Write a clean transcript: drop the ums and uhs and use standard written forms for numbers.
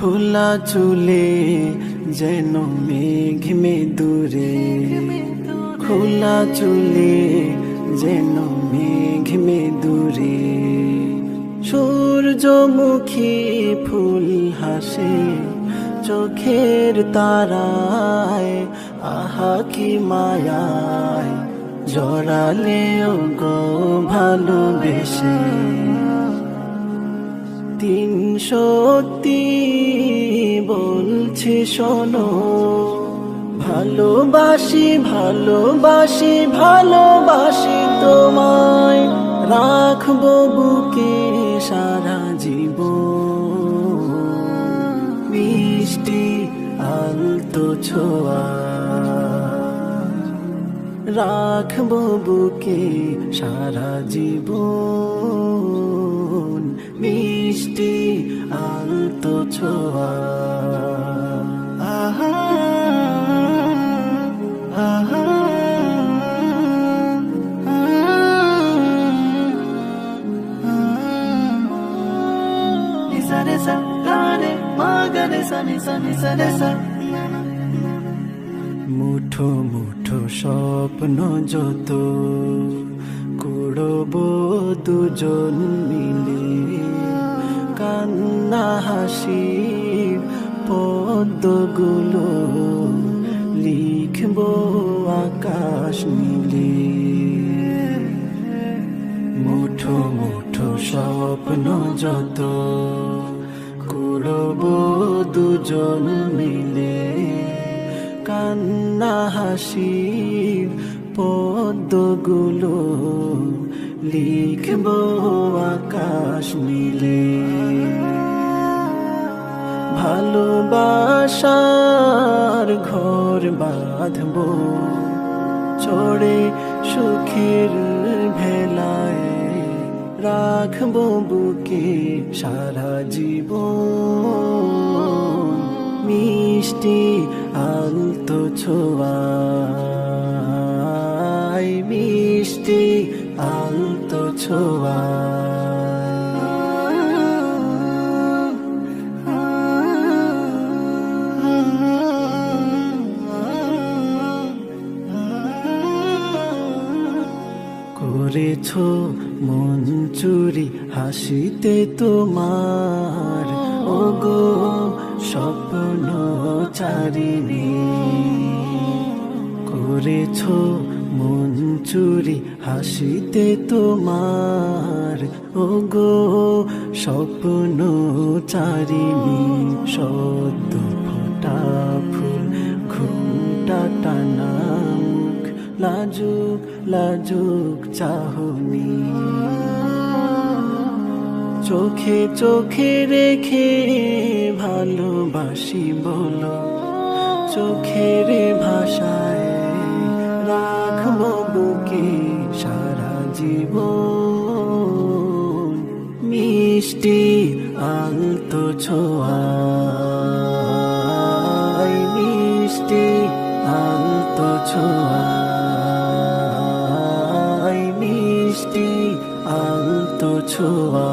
খোলা চুলে যেন মেঘ দূরে, খোলা চুলে যেন মেঘ দূরে। সূর্যমুখী ফুল হাসে চোখের তারায়, আহা কি মায়ায় জড়ালেও গো ভালোবেসে। তিন সত্যি বলছি শোনো, ভালোবাসি ভালোবাসি ভালোবাসি তোমায়, রাখবো বুকে সারা জীবন। মিষ্টি আলতো ছোঁয়া রাখবো বুকে সারা জীবন। মিষ্টি আলতো ছোঁয়া। আহা আহা নিসা নিসা গানে মা গানে সা নিসা নিসা নিসা। মুঠো মুঠো স্বপ্ন যত কুড়বো দুজন মিলে, কান্না হাসি পদ্মগুলো লিখবো আকাশ নীলে। মুঠো মুঠো স্বপ্ন যত কুড়বো দুজন মিলে, কান্না হাসি পদ্মগুলো লিখবো আকাশ নীলে। ভালোবাসার ঘর বাঁধবো চড়ে সুখের ভেলায়, রাখবো বুকে সারা জীবন। মিষ্টি আলতো ছোঁয়ায়, মিষ্টি আলতো ছোঁয়ায়। করেছো মন চুরি হাসিতে তোমার, ওগো স্বপ্ন চারিণী। করেছো মন চুরি হাসিতে তোমার, ওগো স্বপ্ন চারিণী। সদ্য ফোটা ফুল ঘুমটা টানা মুখ, লাজুক লাজুক চাহনি। চোখে চোখে রেখে ভালোবাসি বলো, চোখের ভাষায় রাখবো বুকে সারা জীবন। মিষ্টি আলতো ছোঁয়ায়, মিষ্টি আলতো ছোঁয়ায়, মিষ্টি আলতো ছোঁয়া।